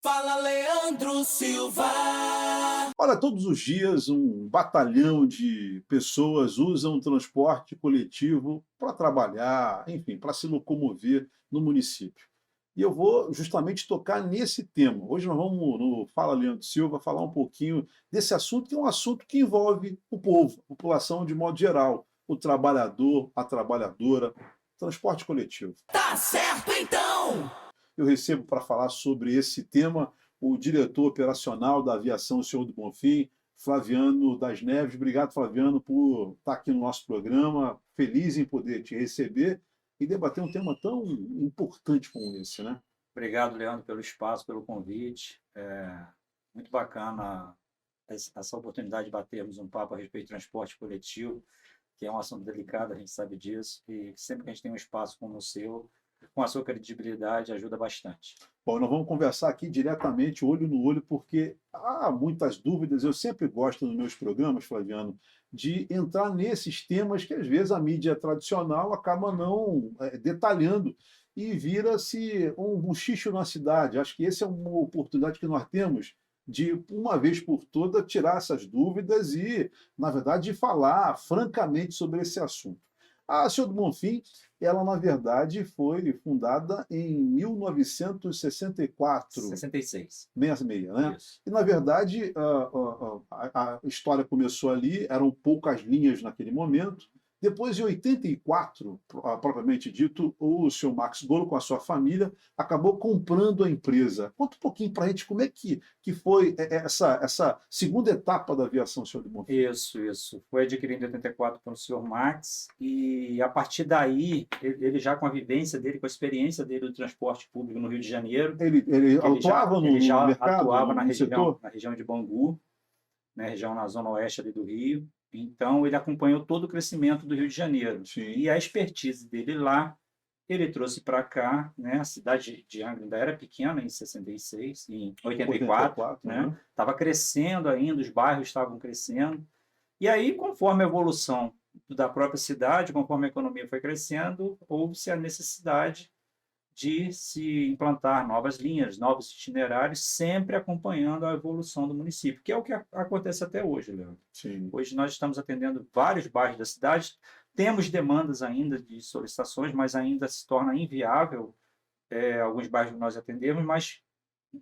Fala, Leandro Silva. Olha, todos os dias um batalhão de pessoas usam o transporte coletivo para trabalhar, enfim, para se locomover no município. E eu vou justamente tocar nesse tema. Hoje nós vamos, no Fala Leandro Silva, falar um pouquinho desse assunto, que é um assunto que envolve o povo, a população de modo geral, o trabalhador, a trabalhadora, transporte coletivo. Tá certo então. Eu recebo para falar sobre esse tema o diretor operacional da aviação, o senhor do Bonfim, Flaviano das Neves. Obrigado, Flaviano, por estar aqui no nosso programa. Feliz em poder te receber e debater um tema tão importante como esse, né? Obrigado, Leandro, pelo espaço, pelo convite. Muito bacana essa oportunidade de batermos um papo a respeito de transporte coletivo, que é um assunto delicado, a gente sabe disso, e sempre que a gente tem um espaço como o seu, com a sua credibilidade, ajuda bastante. Bom, nós vamos conversar aqui diretamente, olho no olho, porque há muitas dúvidas. Eu sempre gosto nos meus programas, Flaviano, de entrar nesses temas que às vezes a mídia tradicional acaba não detalhando e vira-se um buchicho na cidade. Acho que essa é uma oportunidade que nós temos de, uma vez por toda, tirar essas dúvidas e, na verdade, falar francamente sobre esse assunto. A Senhor do Bonfim, ela, na verdade, foi fundada em 1964, 66. 66, né? Isso. E, na verdade, a história começou ali, eram poucas linhas naquele momento. Depois, em 84, propriamente dito, o senhor Max Golo, com a sua família, acabou comprando a empresa. Conta um pouquinho para a gente como é que foi essa segunda etapa da aviação, senhor do Bonfim. Isso. Foi adquirido em 84 pelo senhor Max, e a partir daí, ele já com a vivência dele, com a experiência dele do transporte público no Rio de Janeiro, Ele que atuava ele no já mercado, atuava no setor? na região de Bangu, né, região na zona oeste ali do Rio. Então, ele acompanhou todo o crescimento do Rio de Janeiro. Sim. E a expertise dele lá, ele trouxe para cá, né? A cidade de Angra ainda era pequena em 66, em 84, 84, né? né? Estava crescendo ainda, os bairros estavam crescendo. E aí, conforme a evolução da própria cidade, conforme a economia foi crescendo, houve-se a necessidade de se implantar novas linhas, novos itinerários, sempre acompanhando a evolução do município, que é o que acontece até hoje, Leandro. Sim. Hoje nós estamos atendendo vários bairros da cidade, temos demandas ainda de solicitações, mas ainda se torna inviável alguns bairros que nós atendemos, mas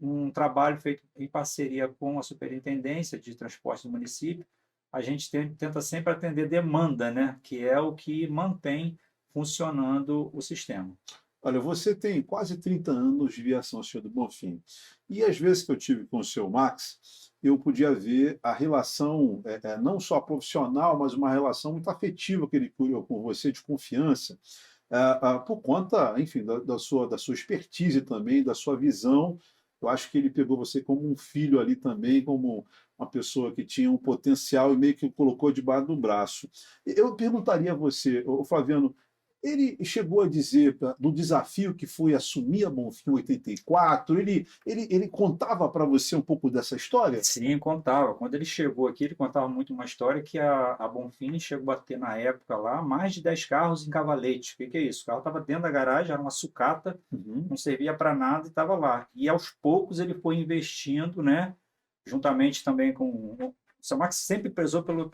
um trabalho feito em parceria com a Superintendência de Transportes do município, a gente tenta sempre atender demanda, né? Que é o que mantém funcionando o sistema. Olha, você tem quase 30 anos de aviação, senhor do Bonfim. E às vezes que eu tive com o seu Max, eu podia ver a relação, não só profissional, mas uma relação muito afetiva que ele criou com você, de confiança, por conta, enfim, da sua expertise também, da sua visão. Eu acho que ele pegou você como um filho ali também, como uma pessoa que tinha um potencial e meio que o colocou debaixo do braço. Eu perguntaria a você, ô Flaviano, ele chegou a dizer do desafio que foi assumir a Bonfim em 84, ele contava para você um pouco dessa história? Sim, contava. Quando ele chegou aqui, ele contava muito uma história que a Bonfim chegou a ter na época lá mais de 10 carros em cavalete. O que que é isso? O carro estava dentro da garagem, era uma sucata, Uhum. não servia para nada e estava lá. E aos poucos ele foi investindo, né? Juntamente também com o Samax sempre prezou pelo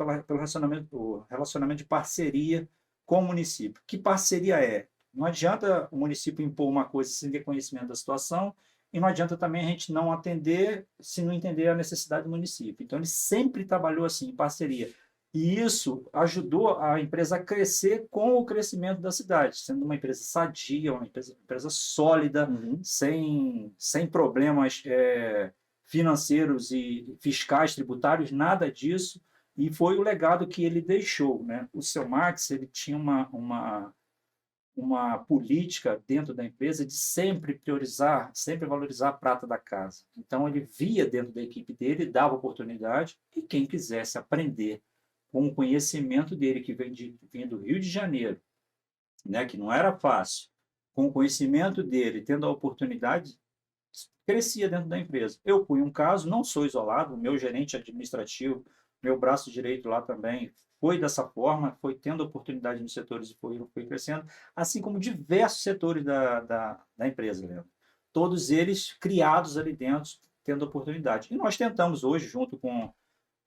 relacionamento de parceria com o município. Que parceria é? Não adianta o município impor uma coisa sem ter conhecimento da situação, e não adianta também a gente não atender se não entender a necessidade do município. Então, ele sempre trabalhou assim, em parceria. E isso ajudou a empresa a crescer com o crescimento da cidade, sendo uma empresa sadia, uma empresa sólida, Uhum. sem problemas financeiros e fiscais, tributários, nada disso. E foi o legado que ele deixou, né? O seu Max, ele tinha uma política dentro da empresa de sempre priorizar, sempre valorizar a prata da casa. Então, ele via dentro da equipe dele, dava oportunidade, e quem quisesse aprender com o conhecimento dele, que vinha do Rio de Janeiro, né, que não era fácil, com o conhecimento dele, tendo a oportunidade, crescia dentro da empresa. Eu fui um caso, não sou isolado, o meu gerente administrativo, meu braço direito lá também foi dessa forma, foi tendo oportunidade nos setores e foi crescendo, assim como diversos setores da empresa, Leandro. todos eles criados ali dentro, tendo oportunidade. E nós tentamos hoje, junto com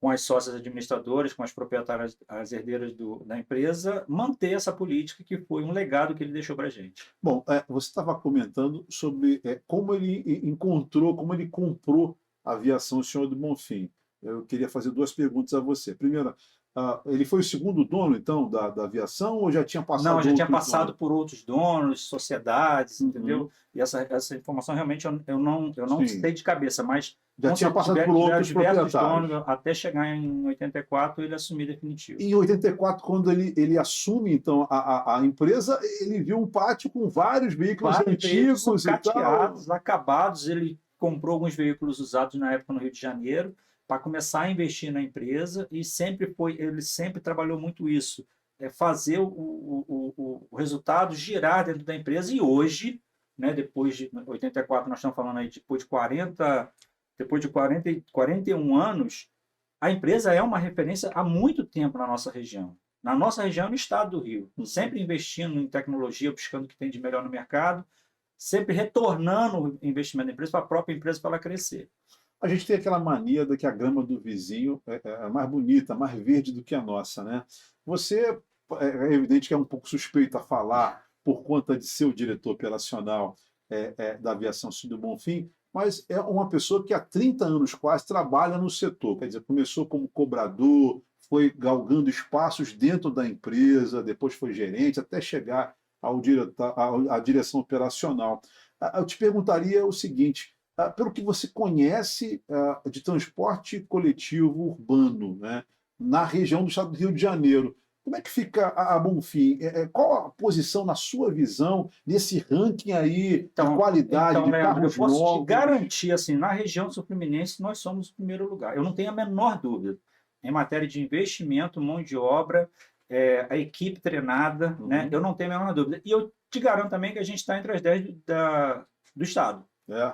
as sócias administradoras, com as proprietárias, as herdeiras da empresa, manter essa política que foi um legado que ele deixou para a gente. Bom, você estava comentando sobre como ele encontrou, como ele comprou a aviação Senhor do Bonfim. Eu queria fazer duas perguntas a você. Primeira, ele foi o segundo dono, então, da aviação, ou já tinha passado Não, já tinha outros passado donos? por outros donos, sociedades, Uhum. entendeu? E essa informação realmente eu não Sim. sei de cabeça, mas Já tinha passado por outros diversos proprietários. donos, até chegar em 84 ele assumir definitivo. Em 84, quando ele assume então a empresa, ele viu um pátio com vários veículos Vários veículos antigos e tal. sucateados, acabados. Ele comprou alguns veículos usados na época no Rio de Janeiro para começar a investir na empresa e ele sempre trabalhou muito isso, fazer o resultado girar dentro da empresa. E hoje, né, depois de 84, nós estamos falando aí depois de 41 anos, a empresa é uma referência há muito tempo na nossa região. Na nossa região, no estado do Rio. Sempre investindo em tecnologia, buscando o que tem de melhor no mercado, sempre retornando o investimento da empresa para a própria empresa para ela crescer. A gente tem aquela mania de que a grama do vizinho é mais bonita, mais verde do que a nossa, né? Você, é evidente que é um pouco suspeito a falar por conta de ser o diretor operacional da Aviação Sul do Bonfim, mas é uma pessoa que há 30 anos quase trabalha no setor, quer dizer, começou como cobrador, foi galgando espaços dentro da empresa, depois foi gerente, até chegar à direção operacional. Eu te perguntaria o seguinte, pelo que você conhece de transporte coletivo urbano, né, na região do estado do Rio de Janeiro, como é que fica a Bonfim? Qual a posição, na sua visão, nesse ranking aí de qualidade, de Leandro, carros eu posso novos? te garantir, assim, na região sul-fluminense, nós somos o primeiro lugar. Eu não tenho a menor dúvida. Em matéria de investimento, mão de obra, a equipe treinada, né? Eu não tenho a menor dúvida. E eu te garanto também que a gente está entre as 10 do estado.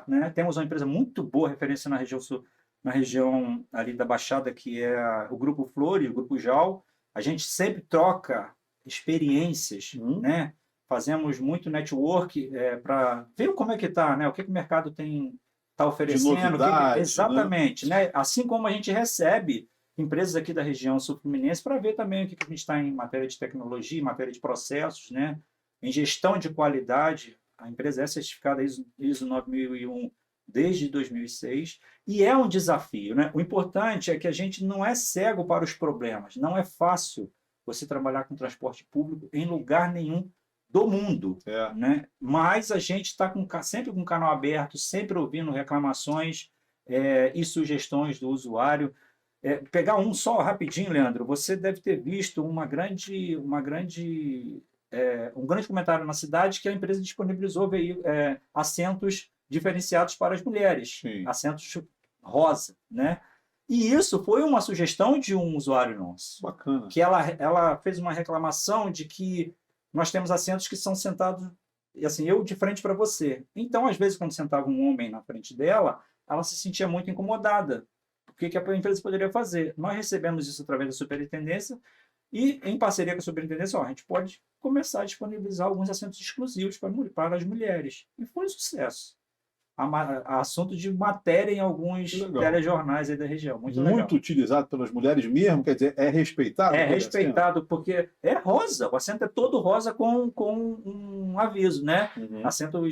Né? Temos uma empresa muito boa, referência na região sul, na região ali da Baixada, que é o Grupo Flores, o Grupo JAL. A gente sempre troca experiências, né? Fazemos muito network para ver como é que está, né? O que o mercado está oferecendo. De novidade, exatamente, né? Assim como a gente recebe empresas aqui da região sul-fluminense para ver também o que a gente está em matéria de tecnologia, em matéria de processos, né? Em gestão de qualidade. A empresa é certificada ISO 9001 desde 2006 e é um desafio, né? O importante é que a gente não é cego para os problemas. Não é fácil você trabalhar com transporte público em lugar nenhum do mundo, né? Mas a gente está sempre com o canal aberto, sempre ouvindo reclamações e sugestões do usuário. Pegar um só rapidinho, Leandro, você deve ter visto um grande comentário na cidade que a empresa disponibilizou assentos diferenciados para as mulheres, assentos rosa, né? E isso foi uma sugestão de um usuário nosso. Bacana. Que ela fez uma reclamação de que nós temos assentos que são sentados, assim, eu de frente para você. Então, às vezes, quando sentava um homem na frente dela, ela se sentia muito incomodada. O que a empresa poderia fazer? Nós recebemos isso através da superintendência e, em parceria com a superintendência, a gente pode começar a disponibilizar alguns assentos exclusivos para as mulheres. E foi um sucesso. Assunto de matéria em alguns telejornais aí da região. Muito legal. Muito utilizado pelas mulheres mesmo, quer dizer, é respeitado? É respeitado, porque é rosa. O assento é todo rosa com um aviso, né? Assento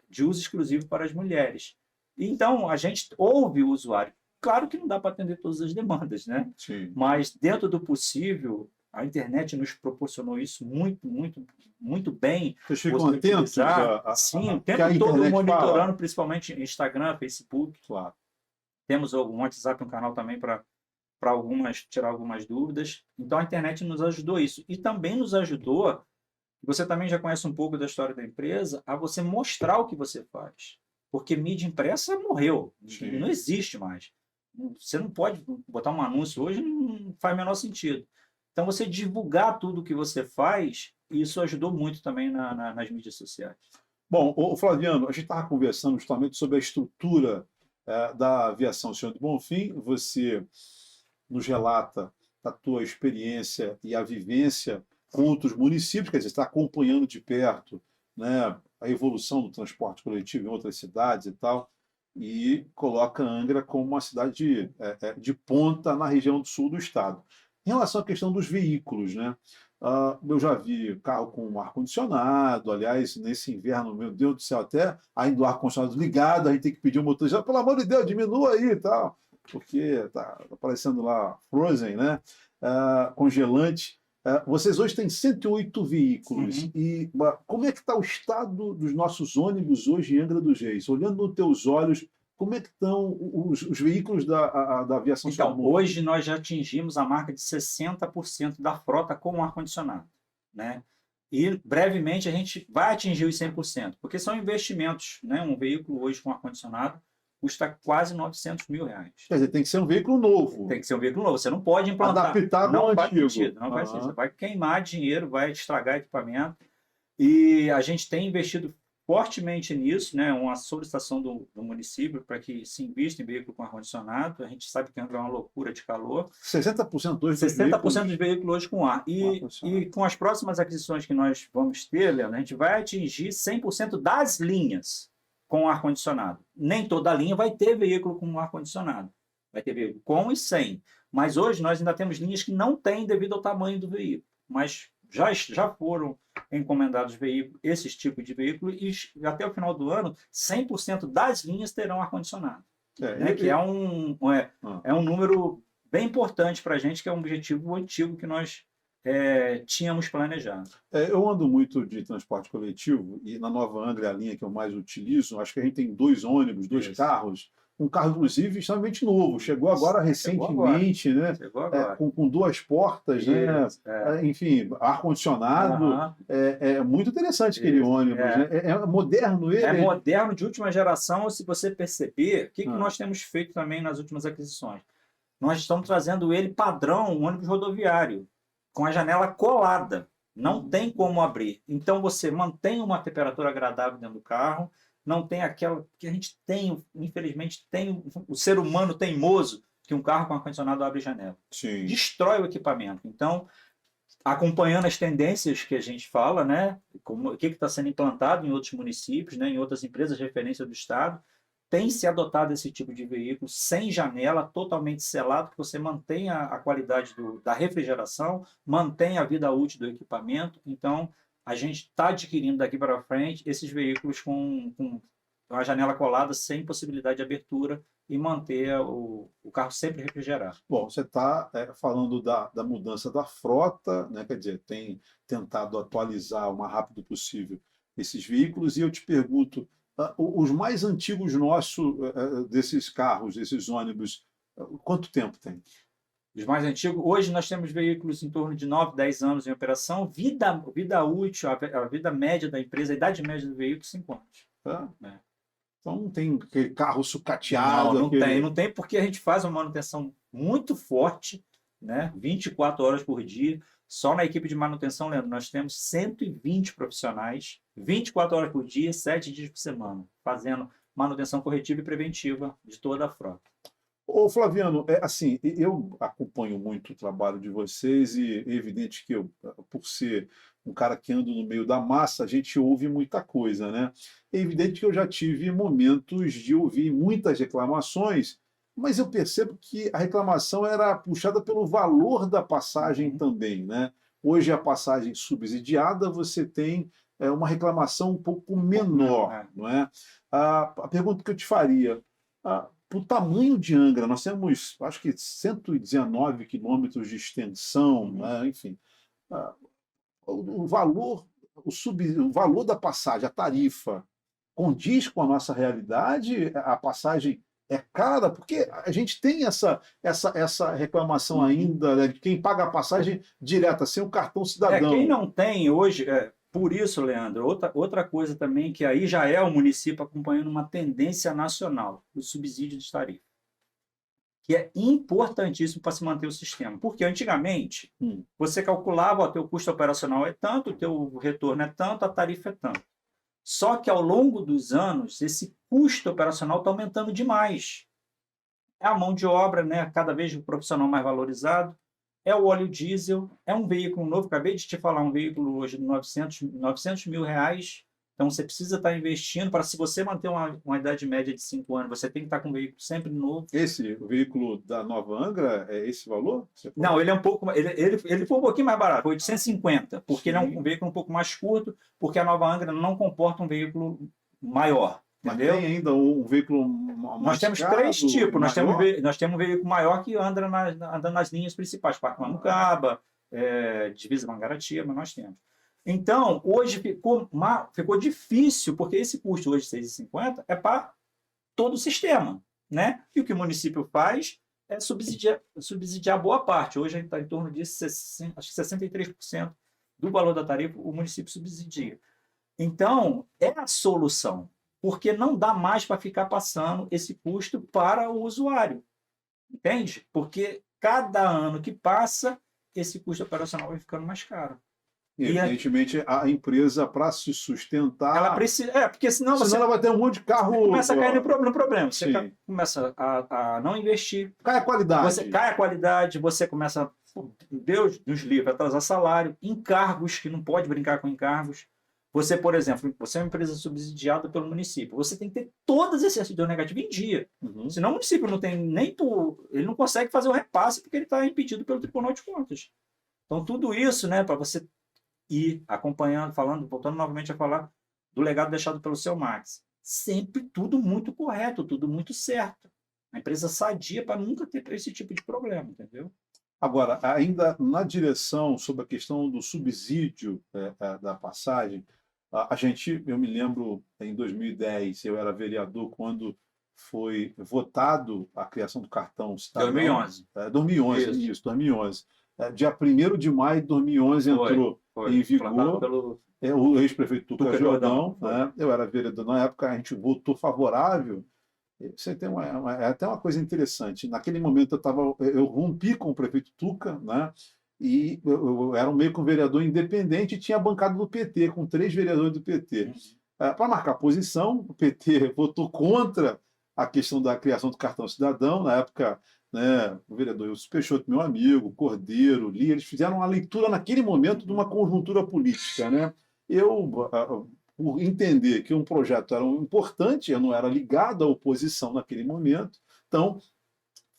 de uso exclusivo para as mulheres. Então, a gente ouve o usuário. Claro que não dá para atender todas as demandas, né? Sim. Mas, dentro do possível, a internet nos proporcionou isso muito bem. Vocês ficam atentos? Sim, o tempo todo monitorando, principalmente Instagram, Facebook. Claro. Temos um WhatsApp, um canal também para tirar algumas dúvidas. Então, a internet nos ajudou isso. E também nos ajudou, você também já conhece um pouco da história da empresa, a você mostrar o que você faz. Porque mídia impressa morreu. Não existe mais. Você não pode botar um anúncio hoje, não faz o menor sentido. Então, você divulgar tudo o que você faz, isso ajudou muito também nas mídias sociais. Bom, Flaviano, a gente estava conversando justamente sobre a estrutura da aviação Senhor do Bonfim. Você nos relata a tua experiência e a vivência com outros municípios, quer dizer, está acompanhando de perto, né, a evolução do transporte coletivo em outras cidades e tal, e coloca Angra como uma cidade de ponta na região do sul do estado. Em relação à questão dos veículos, né? Eu já vi carro com ar-condicionado, aliás, nesse inverno, meu Deus do céu, até ainda o ar-condicionado ligado, a gente tem que pedir o motorista, pelo amor de Deus, diminua aí e tal, porque tá aparecendo lá Frozen, né? Congelante. Vocês hoje têm 108 veículos. Uhum. E como é que está o estado dos nossos ônibus hoje em Angra dos Reis? Olhando nos teus olhos, como é que estão os veículos da aviação Então, civil? hoje nós já atingimos a marca de 60% da frota com ar-condicionado, né? E brevemente a gente vai atingir os 100%, porque são investimentos, né? Um veículo hoje com ar-condicionado custa quase R$ 900 mil. Quer dizer, tem que ser um veículo novo. Tem que ser um veículo novo. Você não pode implantar. Adaptado Não ao faz antigo. sentido. Não faz sentido. Você vai queimar dinheiro, vai estragar equipamento. E a gente tem investido fortemente nisso, né? Uma solicitação do município para que se invista em veículo com ar-condicionado. A gente sabe que é uma loucura de calor. 60% hoje dos 60% dos veículos hoje com ar. ar-condicionado. E com as próximas aquisições que nós vamos ter, Leandro, a gente vai atingir 100% das linhas com ar-condicionado. Nem toda linha vai ter veículo com ar-condicionado. Vai ter veículo com e sem. Mas hoje nós ainda temos linhas que não têm devido ao tamanho do veículo. Mas já foram encomendados veículos, esses tipos de veículos, e até o final do ano, 100% das linhas terão ar-condicionado. Que é um número bem importante para a gente, que é um objetivo antigo que nós tínhamos planejado. Eu ando muito de transporte coletivo e na Nova Angra, a linha que eu mais utilizo, acho que a gente tem 2 ônibus, 2 carros, um carro, inclusive, extremamente novo. Chegou agora recentemente, né? Chegou agora. Com 2 portas, né? Enfim, ar-condicionado. É muito interessante aquele ônibus. Né? É moderno ele. É moderno, de última geração. Se você perceber, o que nós temos feito também nas últimas aquisições? Nós estamos trazendo ele padrão, um ônibus rodoviário, com a janela colada. Não tem como abrir. Então, você mantém uma temperatura agradável dentro do carro, não tem aquela que a gente tem, infelizmente, tem o ser humano teimoso, que um carro com ar-condicionado abre janela. Sim. Destrói o equipamento. Então, acompanhando as tendências que a gente fala, né, o que está sendo implantado em outros municípios, né, em outras empresas de referência do Estado, tem se adotado esse tipo de veículo sem janela, totalmente selado, que você mantém a qualidade da refrigeração, mantém a vida útil do equipamento. Então, a gente está adquirindo daqui para frente esses veículos com uma janela colada, sem possibilidade de abertura, e manter o carro sempre refrigerado. Bom, você está falando da mudança da frota, né? Quer dizer, tem tentado atualizar o mais rápido possível esses veículos, e eu te pergunto, os mais antigos nossos, desses carros, desses ônibus, quanto tempo tem? Os mais antigos, hoje nós temos veículos em torno de 9, 10 anos em operação, vida útil, a vida média da empresa, a idade média do veículo, 5 anos. Então não tem aquele carro sucateado. Não tem, porque a gente faz uma manutenção muito forte, né? 24 horas por dia. Só na equipe de manutenção, Leandro, nós temos 120 profissionais, 24 horas por dia, 7 dias por semana, fazendo manutenção corretiva e preventiva de toda a frota. Ô Flaviano, assim, eu acompanho muito o trabalho de vocês e é evidente que eu, por ser um cara que anda no meio da massa, a gente ouve muita coisa, né? É evidente que eu já tive momentos de ouvir muitas reclamações, mas eu percebo que a reclamação era puxada pelo valor da passagem também, né? Hoje a passagem subsidiada, você tem uma reclamação um pouco menor, não é? A pergunta que eu te faria, para o tamanho de Angra, nós temos, acho que 119 quilômetros de extensão, né? Enfim, o valor da passagem, a tarifa, condiz com a nossa realidade? A passagem é cara? Porque a gente tem essa reclamação ainda, né, de quem paga a passagem direta, sem o cartão cidadão. Quem não tem hoje, por isso, Leandro, outra coisa também, que aí já é o município acompanhando uma tendência nacional, o subsídio de tarifa, que é importantíssimo para se manter o sistema. Porque antigamente, você calculava, o teu custo operacional é tanto, o teu retorno é tanto, a tarifa é tanto. Só que ao longo dos anos, esse custo operacional está aumentando demais. É a mão de obra, né? Cada vez o profissional mais valorizado, é o óleo diesel, é um veículo novo, acabei de te falar, um veículo hoje de 900 mil reais, Então, você precisa estar investindo para, se você manter uma idade média de 5 anos, você tem que estar com o veículo sempre novo. O veículo da Nova Angra é esse valor? Não, ele é um pouco, ele foi um pouquinho mais barato, 850, porque ele é um veículo um pouco mais curto, porque a Nova Angra não comporta um veículo maior, Mas entendeu? tem ainda um veículo mais Nós temos caro, 3 tipos. Nós temos um veículo maior que anda nas linhas principais, Parque Mamucaba, Divisa Mangaratiba, nós temos. Então, hoje ficou difícil, porque esse custo hoje de 6,50 é para todo o sistema, né? E o que o município faz é subsidiar boa parte. Hoje está em torno de 63% do valor da tarifa, o município subsidia. Então, é a solução, porque não dá mais para ficar passando esse custo para o usuário, entende? Porque cada ano que passa, esse custo operacional vai ficando mais caro. E, evidentemente, a empresa, para se sustentar... Ela precisa... porque senão ela vai ter um monte de carro... Começa a cair no problema. Você começa a não investir. Cai a qualidade. Cai a qualidade, você começa... Deus nos livre, atrasar salário, encargos, que não pode brincar com encargos. Você, por exemplo, você é uma empresa subsidiada pelo município. Você tem que ter todas essas certidões negativas em dia. Senão o município não tem nem... Ele não consegue fazer o repasse porque ele está impedido pelo Tribunal de Contas. Então, tudo isso, né, para você ir acompanhando, voltando novamente a falar do legado deixado pelo seu Max. Sempre tudo muito correto, tudo muito certo. A empresa sadia para nunca ter esse tipo de problema, entendeu? Agora, ainda na direção sobre a questão do subsídio da passagem, eu me lembro, em 2010, eu era vereador quando foi votado a criação do cartão cidadão. 2011. 2011. Dia 1º de maio de 2011 entrou em vigor o ex-prefeito Tuca Jordão. Né? Eu era vereador na época, a gente votou favorável. Você tem até uma coisa interessante. Naquele momento eu rompi com o prefeito Tuca, né? E eu era meio que um vereador independente e tinha a bancada do PT, com 3 vereadores do PT. Para marcar posição, o PT votou contra a questão da criação do cartão cidadão. Na época, né, o vereador Wilson Peixoto, meu amigo, Cordeiro, Lia, eles fizeram uma leitura naquele momento de uma conjuntura política. Né? Por entender que um projeto era importante, eu não era ligado à oposição naquele momento, então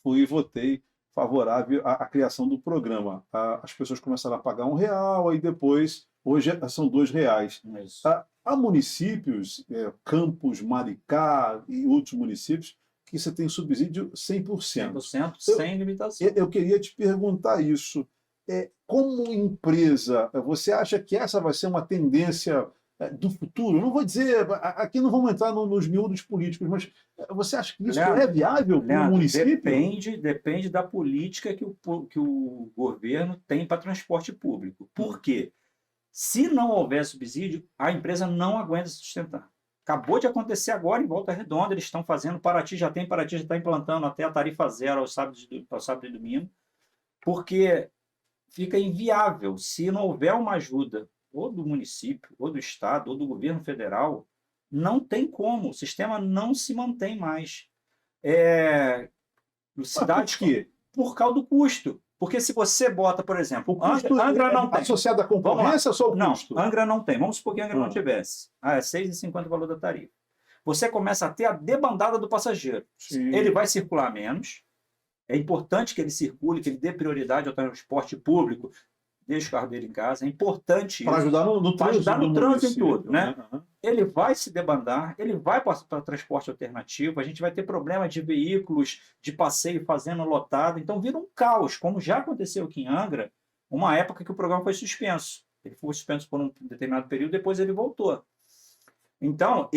fui e votei favorável à criação do programa. As pessoas começaram a pagar R$1, aí depois, hoje são R$2. Há municípios, Campos, Maricá e outros municípios, que você tem subsídio 100%. 100% sem limitação. Eu queria te perguntar isso. Como empresa, você acha que essa vai ser uma tendência do futuro? Não vou dizer, aqui não vamos entrar nos miúdos políticos, mas você acha que isso é viável para o município? Depende da política que o governo tem para transporte público. Por quê? Se não houver subsídio, a empresa não aguenta se sustentar. Acabou de acontecer agora em Volta Redonda, eles estão fazendo, Paraty já está implantando até a tarifa zero ao sábado e domingo, porque fica inviável. Se não houver uma ajuda ou do município, ou do estado, ou do governo federal, não tem como, o sistema não se mantém mais. Cidades que, por causa do custo. Porque se você bota, por exemplo, Angra não tem. Associado à concorrência ou só o custo? Não, Angra não tem. Vamos supor que Angra não tivesse. É R$6,50 o valor da tarifa. Você começa a ter a debandada do passageiro. Sim. Ele vai circular menos. É importante que ele circule, que ele dê prioridade ao transporte público. Deixa o carro dele em casa. É importante para ajudar no trânsito em tudo, né? Ele vai se debandar, ele vai para transporte alternativo, a gente vai ter problema de veículos de passeio fazendo lotado, então vira um caos, como já aconteceu aqui em Angra, uma época que o programa foi suspenso. Ele foi suspenso por um determinado período, depois ele voltou. Então,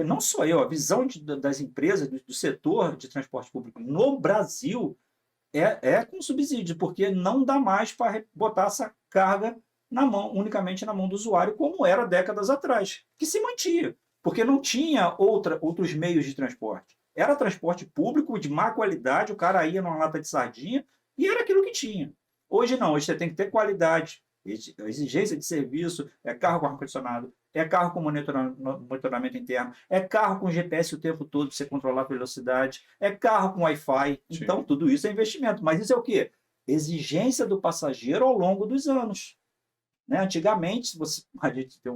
não só eu, a visão das empresas, do setor de transporte público no Brasil é com subsídio, porque não dá mais para botar essa carga unicamente na mão do usuário, como era décadas atrás, que se mantinha, porque não tinha outros meios de transporte. Era transporte público de má qualidade, o cara ia numa lata de sardinha e era aquilo que tinha. Hoje não, hoje você tem que ter qualidade, exigência de serviço, carro com ar-condicionado, carro com monitoramento interno, carro com GPS o tempo todo para você controlar a velocidade, carro com Wi-Fi. Então, tudo isso é investimento. Mas isso é o quê? Exigência do passageiro ao longo dos anos. Né? Antigamente, a gente tem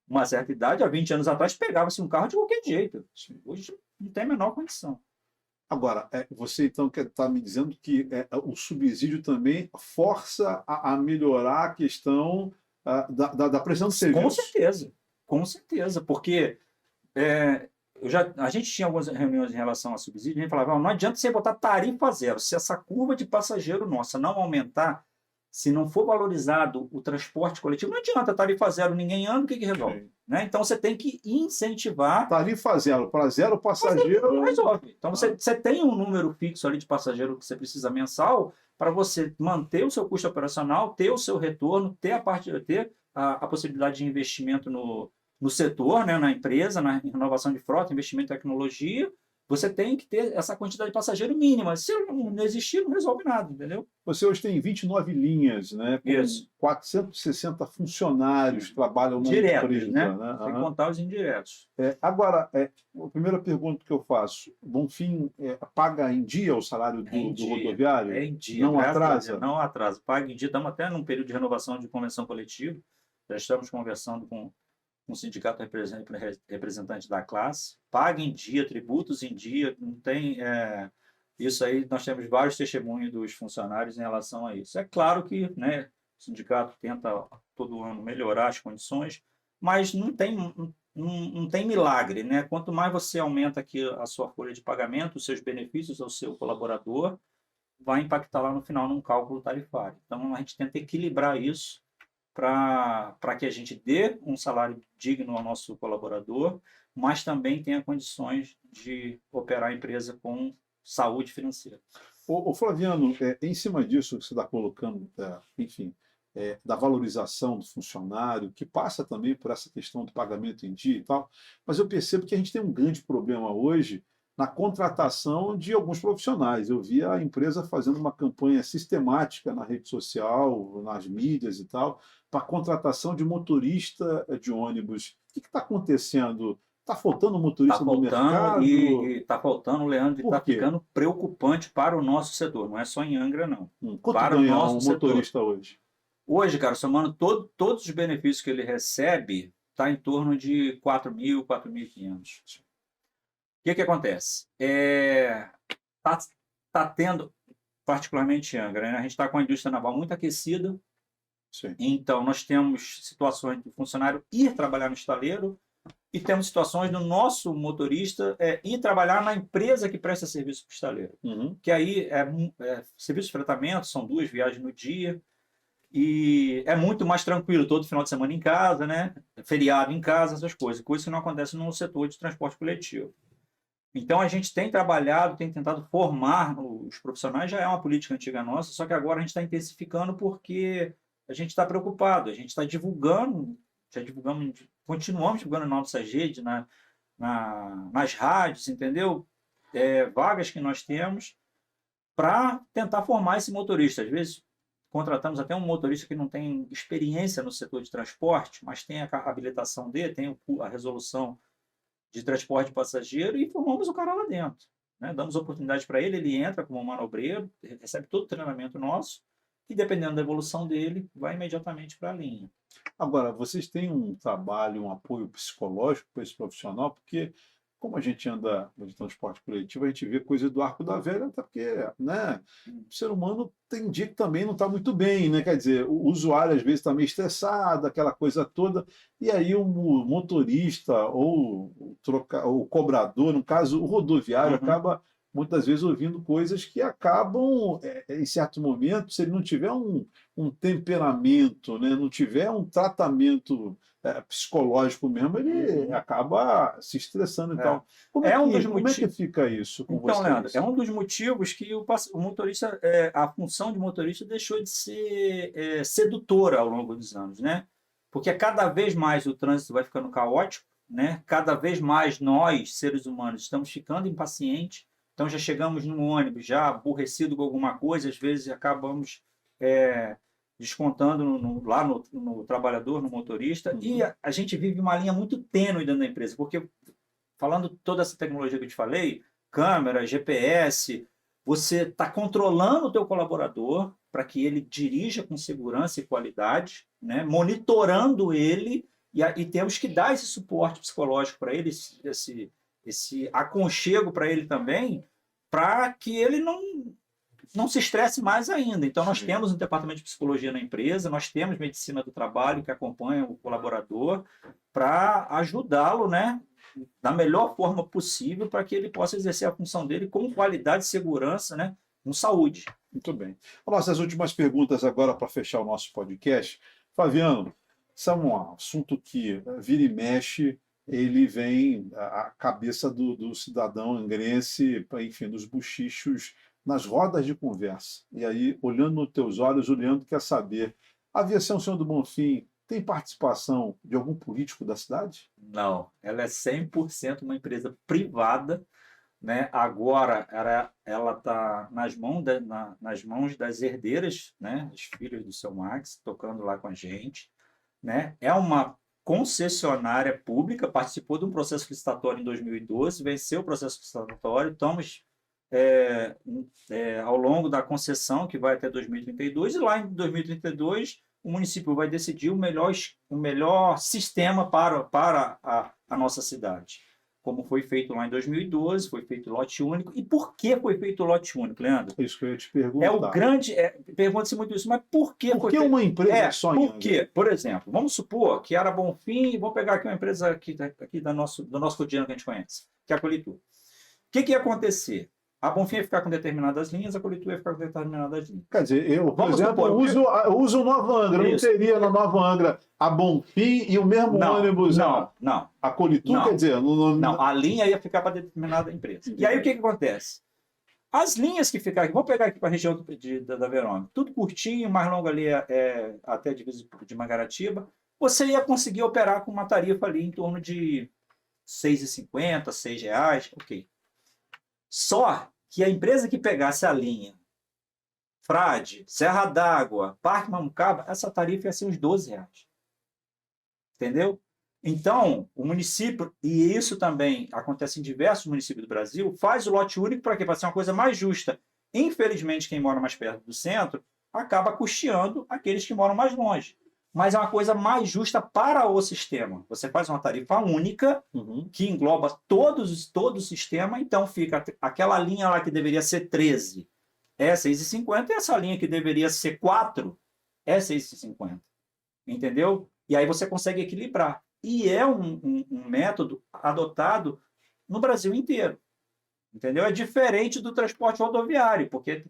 uma certa idade, há 20 anos atrás, pegava-se um carro de qualquer jeito. Hoje não tem a menor condição. Agora, você então está me dizendo que o subsídio também força a melhorar a questão da prestação de Com serviço. certeza, com certeza, porque a gente tinha algumas reuniões em relação a subsídio, a gente falava, não adianta você botar tarifa zero, se essa curva de passageiro nossa não aumentar, se não for valorizado o transporte coletivo, não adianta tarifa zero, ninguém anda, o que resolve? Sim. Né? Então você tem que incentivar. Tarifa zero para zero passageiro. Não resolve. Então você tem um número fixo ali de passageiro que você precisa mensal para você manter o seu custo operacional, ter o seu retorno, ter a possibilidade de investimento no setor, né, na empresa, na renovação de frota, investimento em tecnologia. Você tem que ter essa quantidade de passageiro mínima. Se não existir, não resolve nada, entendeu? Você hoje tem 29 linhas, né? Com Isso. 460 funcionários que trabalham na Diretos, empresa. né? Sem contar os indiretos. Agora, a primeira pergunta que eu faço, Bonfim paga em dia o salário do rodoviário? É em dia. Não atrasa? Não atrasa. Paga em dia. Estamos até num período de renovação de convenção coletiva. Já estamos conversando com um sindicato representante da classe, paga em dia, tributos em dia, não tem... isso aí, nós temos vários testemunhos dos funcionários em relação a isso. É claro que, né, o sindicato tenta todo ano melhorar as condições, mas não tem milagre, né? Quanto mais você aumenta aqui a sua folha de pagamento, os seus benefícios ao seu colaborador, vai impactar lá no final num cálculo tarifário. Então, a gente tenta equilibrar isso para que a gente dê um salário digno ao nosso colaborador, mas também tenha condições de operar a empresa com saúde financeira. Ô Flaviano, em cima disso que você está colocando, enfim, da valorização do funcionário, que passa também por essa questão do pagamento em dia e tal, mas eu percebo que a gente tem um grande problema hoje na contratação de alguns profissionais. Eu vi a empresa fazendo uma campanha sistemática na rede social, nas mídias e tal, para a contratação de motorista de ônibus. O que está acontecendo? Está faltando motorista no mercado? Está faltando, Leandro, e está ficando preocupante para o nosso setor. Não é só em Angra, não. Quanto para ganha o nosso um motorista setor. hoje? Hoje, cara, somando todos os benefícios que ele recebe, está em torno de 4.000, 4.500. O que acontece? Tá tendo, particularmente em Angra, né? A gente está com a indústria naval muito aquecida. Sim. Então, nós temos situações do funcionário ir trabalhar no estaleiro e temos situações do nosso motorista ir trabalhar na empresa que presta serviço para o estaleiro. Uhum. Que aí serviço de fretamento, são 2 viagens no dia, e é muito mais tranquilo, todo final de semana em casa, né? Feriado em casa, essas coisas que não acontece no setor de transporte coletivo. Então, a gente tem trabalhado, tem tentado formar os profissionais, já é uma política antiga nossa, só que agora a gente está intensificando porque a gente está preocupado, a gente está divulgando, continuamos divulgando na nossa rede, nas rádios, entendeu? Vagas que nós temos para tentar formar esse motorista. Às vezes, contratamos até um motorista que não tem experiência no setor de transporte, mas tem a habilitação dele, tem a resolução de transporte de passageiro e formamos o cara lá dentro. Né? Damos oportunidade para ele, ele entra como manobreiro, recebe todo o treinamento nosso e, dependendo da evolução dele, vai imediatamente para a linha. Agora, vocês têm um trabalho, um apoio psicológico para esse profissional? Porque, como a gente anda no transporte coletivo, a gente vê coisa do arco da velha, até porque, né, o ser humano tem dia que também não está muito bem, né? Quer dizer, o usuário às vezes está meio estressado, aquela coisa toda, e aí o motorista ou o cobrador, no caso o rodoviário, acaba muitas vezes ouvindo coisas que acabam, em certo momento, se ele não tiver um temperamento, né, não tiver um tratamento psicológico mesmo, ele acaba se estressando e tal. Como é que fica isso com vocês? Então, Leandro, é um dos motivos que o motorista, a função de motorista deixou de ser sedutora ao longo dos anos, né? Porque cada vez mais o trânsito vai ficando caótico, né? Cada vez mais nós, seres humanos, estamos ficando impacientes. Então, já chegamos no ônibus, já aborrecido com alguma coisa, às vezes acabamos descontando lá no trabalhador, no motorista, e a gente vive uma linha muito tênue dentro da empresa, porque, falando toda essa tecnologia que eu te falei, câmera, GPS, você está controlando o teu colaborador para que ele dirija com segurança e qualidade, né? Monitorando ele E temos que dar esse suporte psicológico para ele, esse aconchego para ele também, para que ele não se estresse mais ainda. Então, nós temos um departamento de psicologia na empresa, nós temos medicina do trabalho que acompanha o colaborador para ajudá-lo, né, da melhor forma possível para que ele possa exercer a função dele com qualidade e segurança, né, com saúde. Muito bem. Nossas últimas perguntas agora para fechar o nosso podcast. Flaviano, isso é um assunto que vira e mexe, ele vem à cabeça do cidadão angrense, enfim, dos bochichos, nas rodas de conversa. E aí, olhando nos teus olhos, o Leandro quer saber, a Aviação Senhor do Bonfim tem participação de algum político da cidade? Não, ela é 100% uma empresa privada, né? Agora ela está nas mãos das herdeiras, né? Os filhos do seu Max, tocando lá com a gente, né? É uma concessionária pública, participou de um processo licitatório em 2012, venceu o processo licitatório, estamos ao longo da concessão, que vai até 2032, e lá em 2032 o município vai decidir o melhor sistema para a nossa cidade. Como foi feito lá em 2012, foi feito lote único. E por que foi feito lote único, Leandro? Isso que eu ia te perguntar. É o grande... pergunta-se muito isso, mas por que Por que uma empresa só em Por quê? Por exemplo, vamos supor que era Bonfim, vou pegar aqui uma empresa aqui do nosso cotidiano que a gente conhece, que é a Qualitur. O que ia acontecer? A Bonfim ia ficar com determinadas linhas, a Qualitur ia ficar com determinadas linhas. Quer dizer, eu, por exemplo, eu uso Nova Angra. Isso. Não teria na Nova Angra a Bonfim e o mesmo ônibus? Não. A Qualitur, quer dizer... Não, a linha ia ficar para determinada empresa. E aí o que acontece? As linhas que ficaram... Vamos pegar aqui para a região da Verônica. Tudo curtinho, mais longo ali até a divisa de Mangaratiba. Você ia conseguir operar com uma tarifa ali em torno de R$ 6,50, R$ 6, ok. Só que a empresa que pegasse a linha Frade, Serra d'Água, Parque Mamucaba, essa tarifa ia ser uns R$ 12. Entendeu? Então, o município, e isso também acontece em diversos municípios do Brasil, faz o lote único para quê? Para ser uma coisa mais justa. Infelizmente, quem mora mais perto do centro acaba custeando aqueles que moram mais longe. Mas é uma coisa mais justa para o sistema. Você faz uma tarifa única, que engloba todo o sistema, então fica aquela linha lá que deveria ser 13, é 6,50, e essa linha que deveria ser 4, é 6,50. Entendeu? E aí você consegue equilibrar. E é um método adotado no Brasil inteiro. Entendeu? É diferente do transporte rodoviário, porque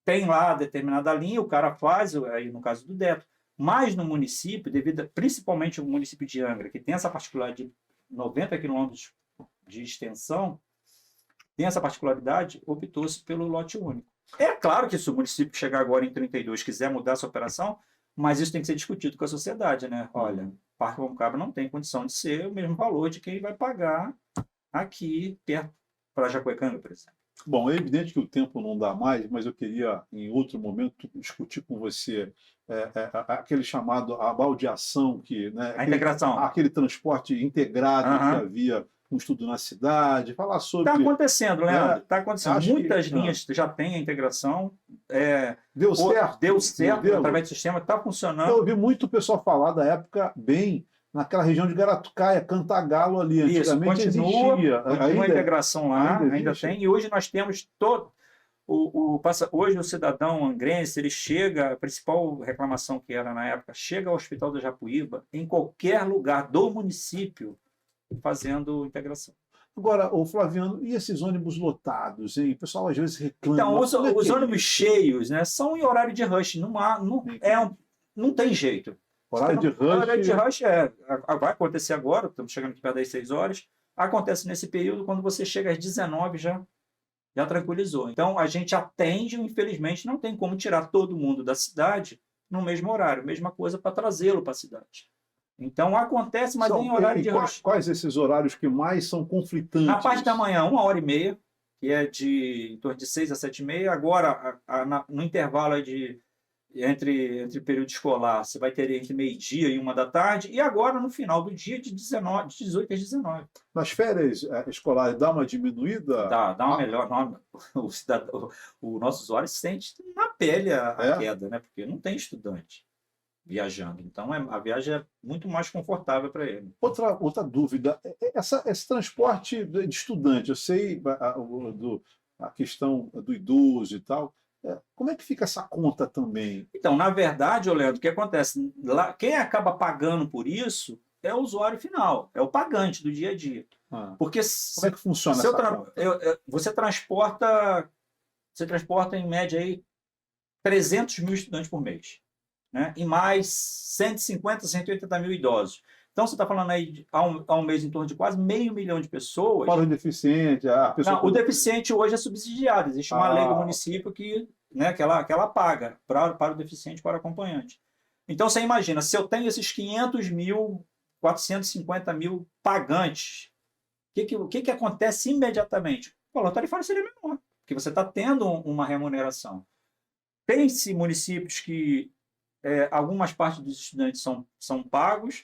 tem lá determinada linha, o cara faz, aí no caso do Deto. Mas no município, principalmente o município de Angra, que tem essa particularidade de 90 quilômetros de extensão, tem essa particularidade, optou-se pelo lote único. É claro que se o município chegar agora em 32 quiser mudar essa operação, mas isso tem que ser discutido com a sociedade, né? Olha, Parque Mamucaba não tem condição de ser o mesmo valor de quem vai pagar aqui perto para Jacuecanga, por exemplo. Bom, é evidente que o tempo não dá mais, mas eu queria, em outro momento, discutir com você aquele chamado a baldeação, a integração. Aquele transporte integrado que havia, um estudo na cidade, falar sobre... Está acontecendo, Leandro, está acontecendo. Muitas linhas já têm a integração. Deu certo. Deu certo, através do sistema, está funcionando. Eu ouvi muito o pessoal falar da época bem... naquela região de Garatucaia, Cantagalo ali, antigamente continua existia. Uma integração lá, ainda tem, e hoje nós temos hoje o cidadão angrense, ele chega, a principal reclamação que era na época, chega ao Hospital da Japuíba, em qualquer lugar do município, fazendo integração. Agora, o Flaviano, e esses ônibus lotados, hein? O pessoal às vezes reclama. Então, os ônibus cheios, né, são em horário de rush, não tem jeito. Horário de rush... Horário de rush vai acontecer agora, estamos chegando aqui perto das 6 horas, acontece nesse período, quando você chega às 19 já tranquilizou. Então, a gente atende, infelizmente, não tem como tirar todo mundo da cidade no mesmo horário, mesma coisa para trazê-lo para a cidade. Então, acontece, mas em horário de rush. Quais esses horários que mais são conflitantes? Na parte da manhã, 1h30, que é em torno de 6 a 7h30, agora, no intervalo entre período escolar, você vai ter entre meio-dia e 1 da tarde, e agora no final do dia, de 18 às 19. Nas férias escolares, dá uma diminuída? Dá uma melhor. O nosso usuário sente na pele a queda, né? Porque não tem estudante. viajando. Então, a viagem é muito mais confortável para ele. Outra dúvida, esse transporte de estudante, eu sei a questão do idoso e tal, como é que fica essa conta também? Então, na verdade, ô Leandro, o que acontece? Lá, quem acaba pagando por isso é o usuário final, é o pagante do dia a dia. Porque Como é que funciona essa conta? você transporta em média aí 300 mil estudantes por mês, né? E mais 150, 180 mil idosos. Então, você está falando aí há um mês em torno de quase 500 mil de pessoas. Para o deficiente, a pessoa... Não, o deficiente hoje é subsidiado. Existe uma lei do município que, né, que ela paga para o deficiente, para o acompanhante. Então, você imagina, se eu tenho esses 500 mil, 450 mil pagantes, o que acontece imediatamente? O valor tarifário seria menor, porque você está tendo uma remuneração. Tem-se municípios que algumas partes dos estudantes são pagos.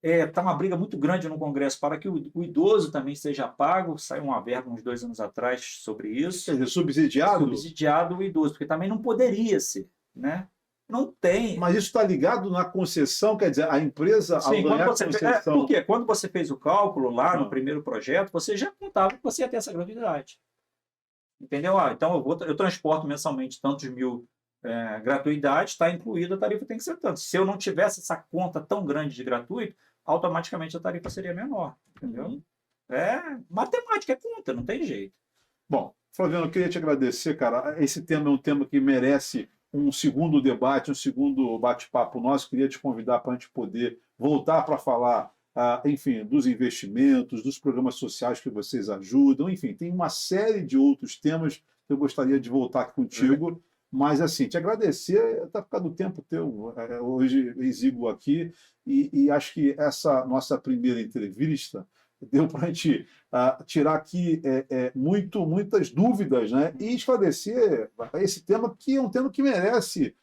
Está uma briga muito grande no Congresso para que o idoso também seja pago. Saiu uma verba uns 2 anos atrás sobre isso. Quer dizer, subsidiado? Subsidiado o idoso, porque também não poderia ser, né? Não tem. Mas isso está ligado na concessão, quer dizer, a empresa, ao Sim, ganhar a concessão... por quê? Quando você fez o cálculo lá no primeiro projeto, você já contava que você ia ter essa gratuidade. Entendeu? Então eu transporto mensalmente tantos mil gratuidade, está incluída, a tarifa tem que ser tanto. Se eu não tivesse essa conta tão grande de gratuito, automaticamente a tarifa seria menor. Entendeu? Matemática, é conta, não tem jeito. Bom, Flaviano, eu queria te agradecer, cara. Esse tema é um tema que merece um segundo debate, um segundo bate-papo nosso. Queria te convidar para a gente poder voltar para falar, enfim, dos investimentos, dos programas sociais que vocês ajudam. Enfim, tem uma série de outros temas que eu gostaria de voltar aqui contigo. Mas, assim, te agradecer, está ficando o tempo teu hoje exíguo aqui, e acho que essa nossa primeira entrevista deu para a gente tirar aqui muitas dúvidas, né? E esclarecer esse tema, que é um tema que merece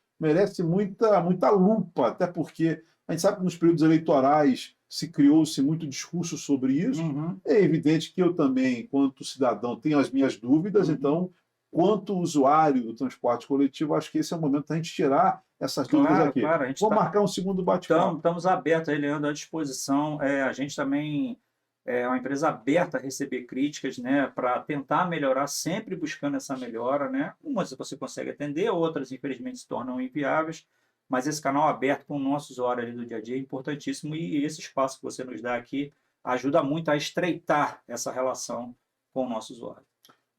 muita lupa, até porque a gente sabe que nos períodos eleitorais criou-se muito discurso sobre isso. É evidente que eu também, enquanto cidadão, tenho as minhas dúvidas, então... Quanto usuário do transporte coletivo, acho que esse é o momento da gente tirar essas dúvidas aqui. Claro, Vou marcar um segundo bate-papo. Estamos abertos, Leandro, à disposição. A gente também é uma empresa aberta a receber críticas, né, para tentar melhorar, sempre buscando essa melhora, né? Umas você consegue atender, outras, infelizmente, se tornam inviáveis, mas esse canal aberto com o nosso usuário ali do dia a dia é importantíssimo, e esse espaço que você nos dá aqui ajuda muito a estreitar essa relação com o nosso usuário.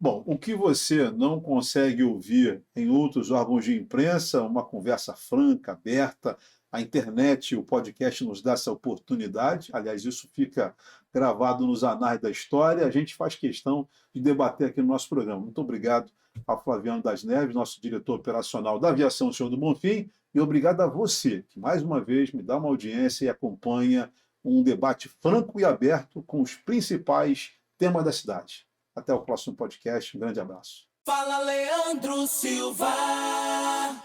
Bom, o que você não consegue ouvir em outros órgãos de imprensa, uma conversa franca, aberta, a internet, o podcast nos dá essa oportunidade. Aliás, isso fica gravado nos anais da história. A gente faz questão de debater aqui no nosso programa. Muito obrigado ao Flaviano das Neves, nosso diretor operacional da Aviação Senhor do Bonfim, e obrigado a você, que mais uma vez me dá uma audiência e acompanha um debate franco e aberto com os principais temas da cidade. Até o próximo podcast. Um grande abraço. Fala, Leandro Silva,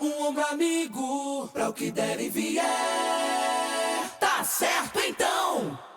um ombro amigo para o que der e vier. Tá certo então.